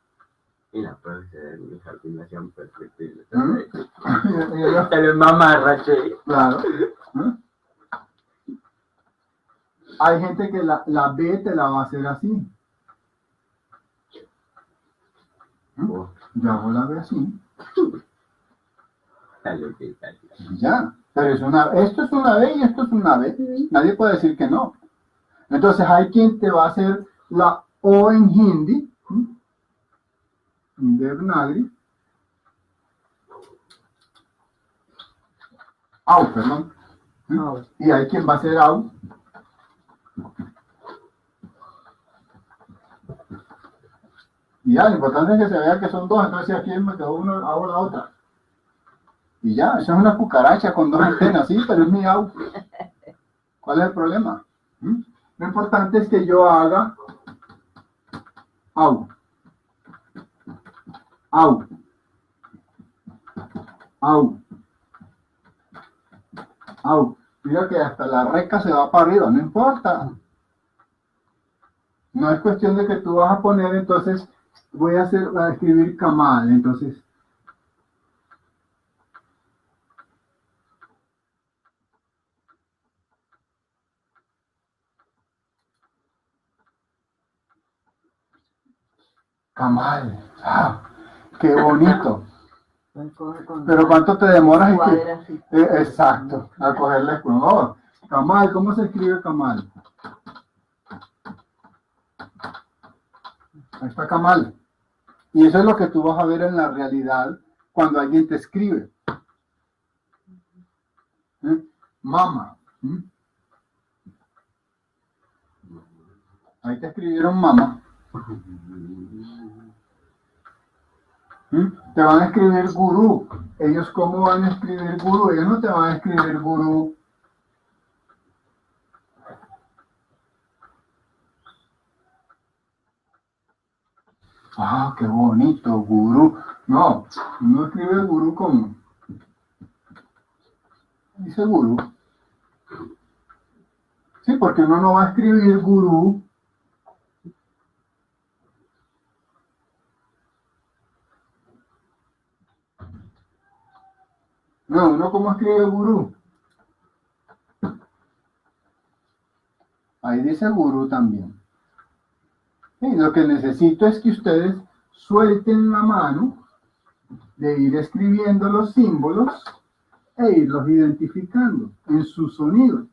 Y la profesora de mi jardín la hacían perfecto. Y ¿Mm? se le mamarra, che. Claro. ¿Eh? Hay gente que la B te la va a hacer así. ¿Mm? Yo hago la B así. Salió que salió. Ya. Pero esto es una B y esto es una B. Nadie puede decir que no. Entonces hay quien te va a hacer la O en hindi. En Devanagari. Au, perdón. Au. Y hay quien va a hacer au. Y ya, lo importante es que se vea que son dos, entonces aquí me quedó uno, hago la otra. Y ya, eso es una cucaracha con dos antenas, sí, pero es mi au. ¿Cuál es el problema? ¿Mm? Lo importante es que yo haga au. Au. Au. Au. Mira que hasta la reca se va para arriba, no importa. No es cuestión de que tú vas a poner, entonces voy a escribir Kamal, entonces. Kamal. Ah, qué bonito. Pero ¿cuánto te demoras? Exacto, a cogerle el color. Kamal, ¿cómo se escribe Kamal? Ahí está Kamal. Y eso es lo que tú vas a ver en la realidad cuando alguien te escribe. Mama. Ahí te escribieron mama. Te van a escribir gurú. Ellos, ¿cómo van a escribir gurú? Ellos no te van a escribir gurú. Ah, qué bonito, gurú. No, uno escribe gurú como. Dice gurú. Sí, porque uno no va a escribir gurú. No, uno cómo escribe gurú. Ahí dice gurú también. Y lo que necesito es que ustedes suelten la mano de ir escribiendo los símbolos e irlos identificando en su sonido.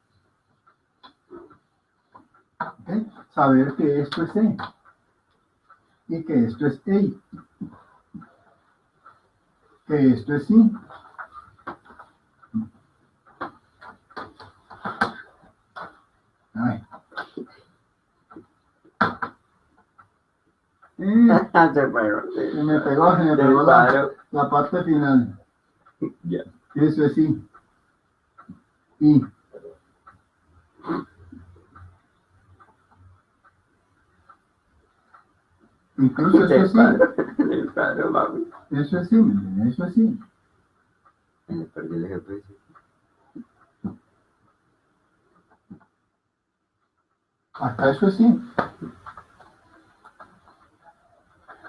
¿Okay? Saber que esto es E y que esto es EI, que esto es I. Ay. Se me pegó la parte final. Ya. Eso es I. I. Incluso eso es I. Eso es I, eso es I. Perdí el ejercicio. Hasta eso es I.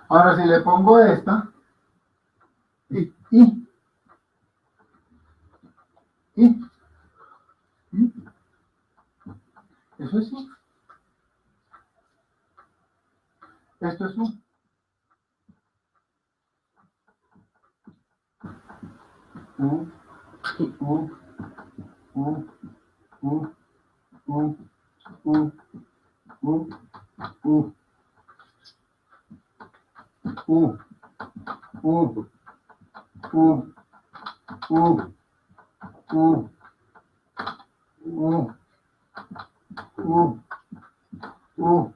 Ahora si le pongo esta, I. Eso es I. Esto es U. U, U, U, U, U, U, U, U, U, U, U, U, U, U, U.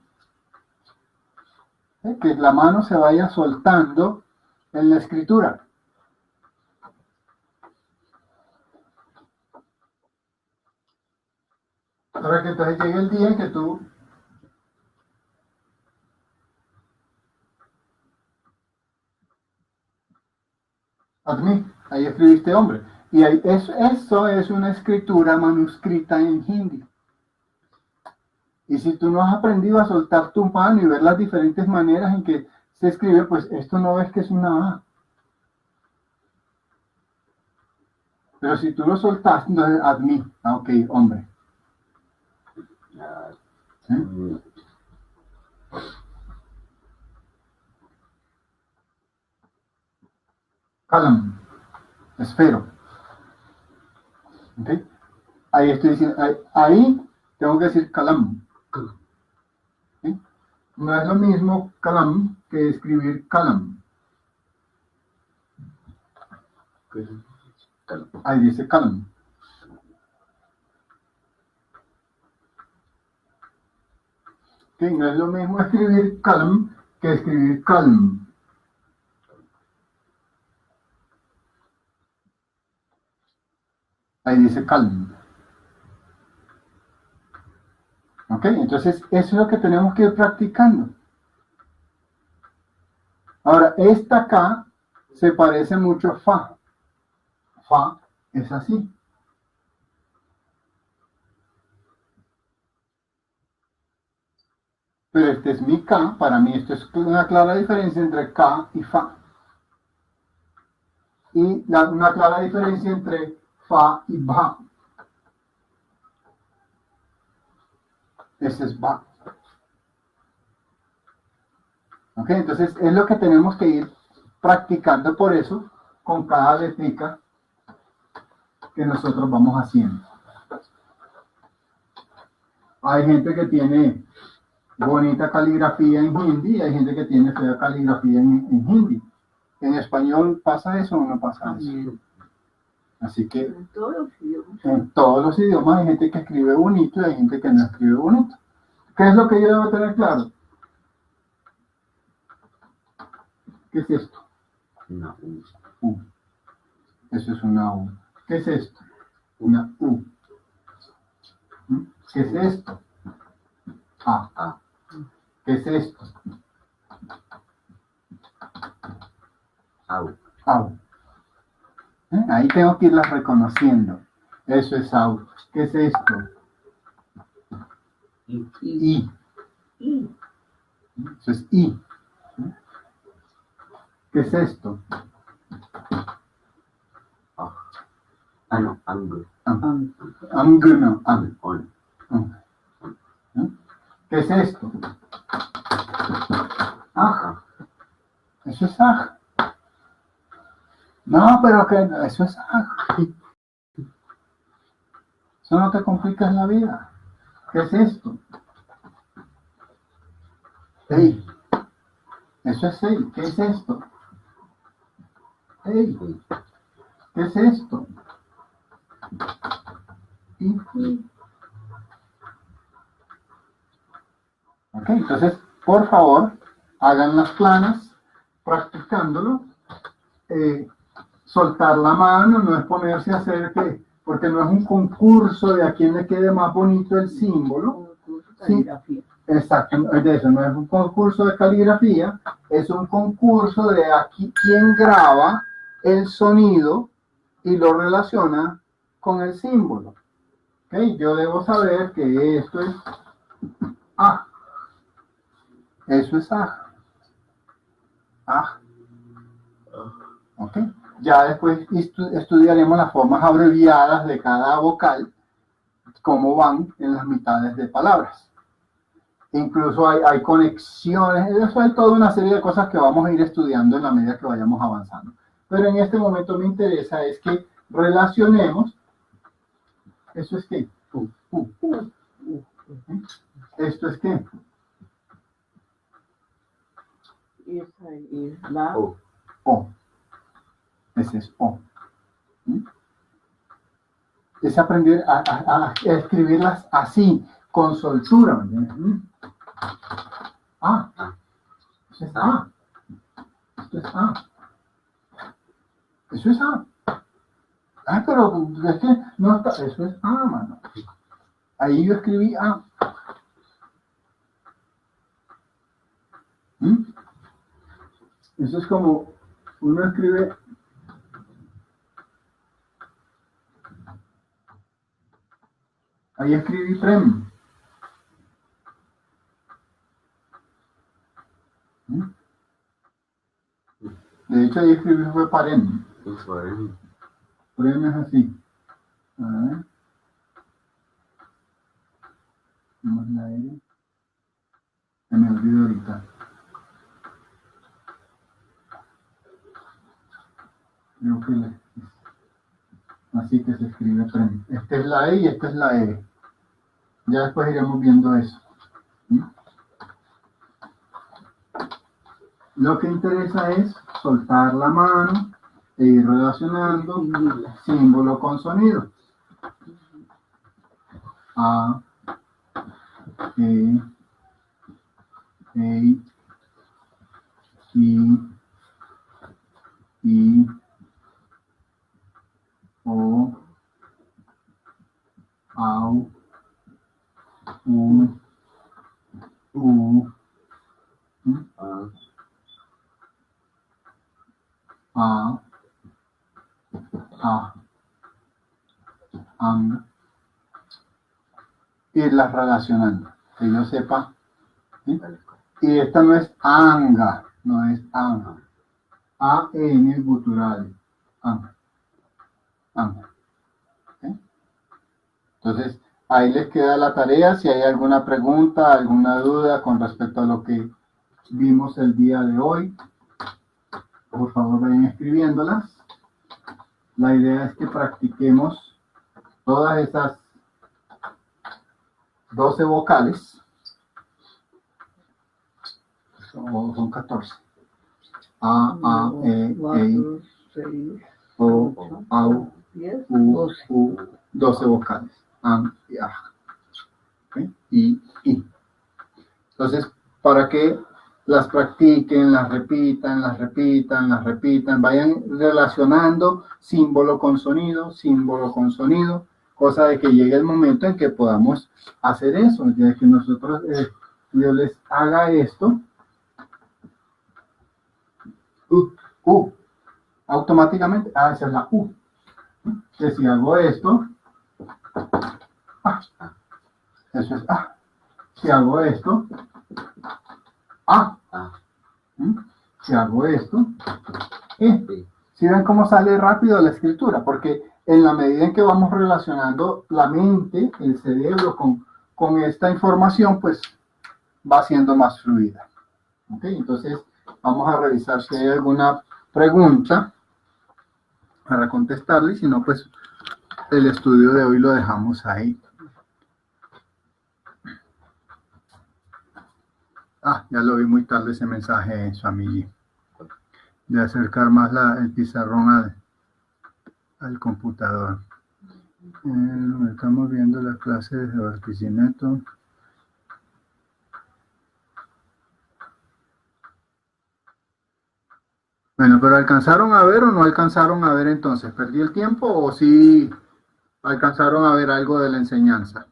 Que la mano se vaya soltando en la escritura. Para que entonces llegue el día en que tú ahí escribiste hombre. Y ahí, eso es una escritura manuscrita en hindi. Y si tú no has aprendido a soltar tu mano y ver las diferentes maneras en que se escribe, pues esto no ves que es una A. Pero si tú lo soltaste, entonces admi. Ah, ok, hombre. ¿Sí? Kalam. Esfero. ¿Okay? Ahí estoy diciendo, ahí tengo que decir kalam. ¿Sí? No es lo mismo kalam que escribir kalam. Ahí dice kalam. ¿Sí? No es lo mismo escribir kalam que escribir calm. Ahí dice calm. ¿Ok? Entonces, eso es lo que tenemos que ir practicando. Ahora, esta K se parece mucho a Fa. Fa es así. Pero este es mi K. Para mí esto es una clara diferencia entre K y Fa. Y una clara diferencia entre Fa y Ba. Ese es Ba. ¿Ok? Entonces es lo que tenemos que ir practicando por eso con cada letrica que nosotros vamos haciendo. Hay gente que tiene bonita caligrafía en hindi y hay gente que tiene fea caligrafía en hindi. ¿En español pasa eso o no pasa eso? Así que En todos los idiomas. en todos los idiomas hay gente que escribe bonito y hay gente que no escribe bonito. ¿Qué es lo que yo debo tener claro? ¿Qué es esto? Una U. U. Eso es una U. ¿Qué es esto? Una U. ¿Mm? ¿Qué es esto? A. A. ¿Qué es esto? Au. Au. Ahí tengo que irlas reconociendo. Eso es au. ¿Qué es esto? I. I. Y Eso es I. ¿Qué es esto? Ah. Ah, no. Ang. Ang. Ang no. Ang. On. ¿Qué es esto? Aj. Eso es aj. No, pero que eso es aj. Eso no te complicas la vida. ¿Qué es esto? Ey. Eso es ey. ¿Qué es esto? Ey. Uy. ¿Qué es esto? Y. Ok, entonces, por favor, hagan las planas, practicándolo. Soltar la mano no es ponerse a hacer que, porque no es un concurso de a quién le quede más bonito el símbolo. caligrafía. Exacto, de eso no es un concurso de caligrafía, es un concurso de aquí quién graba el sonido y lo relaciona con el símbolo. ¿Okay? Yo debo saber que esto es A. Eso es A. A. ¿Ok? Ya después estudiaremos las formas abreviadas de cada vocal, cómo van en las mitades de palabras. Incluso hay conexiones, eso hay toda una serie de cosas que vamos a ir estudiando en la medida que vayamos avanzando. Pero en este momento me interesa es que relacionemos, ¿eso es qué? ¿Esto es qué? Esa es la O. O. Ese es O. Es aprender a escribirlas así, con soltura. ¿Me entiendes? A. Eso es A. Esto es A. Eso es A. Ah, pero es que no está. Eso es A, mano. Ahí yo escribí A. Eso es como uno escribe. Ahí escribí prem. De hecho, ahí escribí fue parem. Informe. Prem es así. A ver. Vamos la R. Se me olvidó ahorita. Creo que así que se escribe prem. Esta es la E y esta es la R. Ya después iremos viendo eso. Lo que interesa es soltar la mano e ir relacionando símbolo con sonido. A, E, I, O, Au, U, A, Ang, irlas relacionando, que yo sepa. ¿Sí? Y esta no es anga, no es anga. A-N gutural. Anga. Anga. ¿Sí? Entonces, ahí les queda la tarea. Si hay alguna pregunta, alguna duda con respecto a lo que vimos el día de hoy, por favor vayan escribiéndolas. La idea es que practiquemos todas esas 12 vocales. Son 14. A, E, 4, 6, O, Au, 10, U, 12. U, 12 vocales. Am y aj. ¿Ok? Y. Entonces, para que las practiquen, las repitan, las repitan, las repitan, vayan relacionando símbolo con sonido, cosa de que llegue el momento en que podamos hacer eso, ya que nosotros, yo les haga esto, automáticamente, esa es la U. Que si hago esto, eso es A. Si hago esto, A. Si hago esto, E. Sí. ¿Sí ven cómo sale rápido la escritura? Porque en la medida en que vamos relacionando la mente, el cerebro con esta información, pues va siendo más fluida. ¿Ok? Entonces, vamos a revisar si hay alguna pregunta para contestarle, si no, pues el estudio de hoy lo dejamos ahí. Ya lo vi muy tarde ese mensaje, Samiji, de acercar más el pizarrón al computador. Estamos viendo la clase de Barquisimeto. Bueno, pero ¿alcanzaron a ver o no alcanzaron a ver entonces? ¿Perdí el tiempo o sí alcanzaron a ver algo de la enseñanza?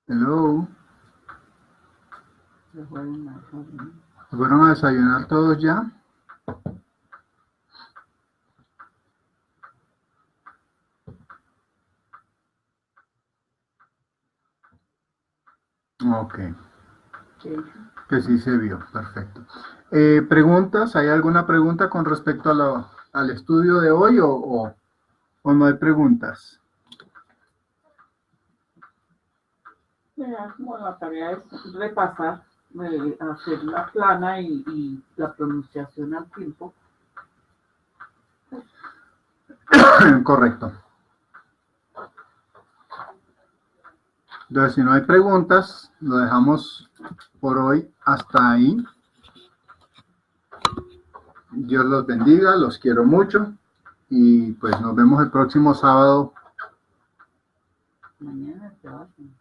Hello. ¿Se fueron a desayunar todos ya? Ok. Que sí se vio, perfecto. ¿Preguntas? ¿Hay alguna pregunta con respecto al estudio de hoy o no hay preguntas? Como la tarea es repasar, hacer la plana y la pronunciación al tiempo. Correcto. Entonces, si no hay preguntas, lo dejamos por hoy hasta ahí. Dios los bendiga, los quiero mucho y pues nos vemos el próximo sábado Mañana se hacen.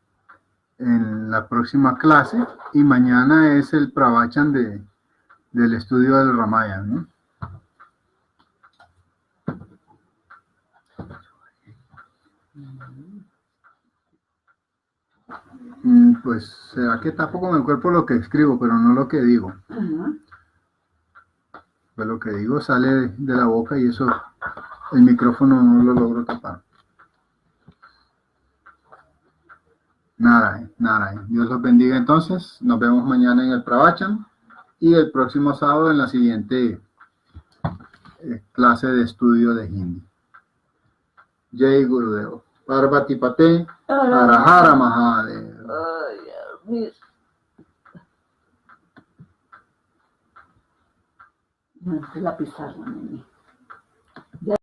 En la próxima clase y mañana es el pravachan del estudio del Ramayana, ¿no? Pues será que tapo con el cuerpo lo que escribo, pero no lo que digo. Pues lo que digo sale de la boca y eso el micrófono no lo logro tapar. Nada. Dios los bendiga entonces. Nos vemos mañana en el pravachan y el próximo sábado en la siguiente clase de estudio de Hindi. Jai Gurudev. Parvati Pate. Hara Hara Mahadev. La pizarra, nene.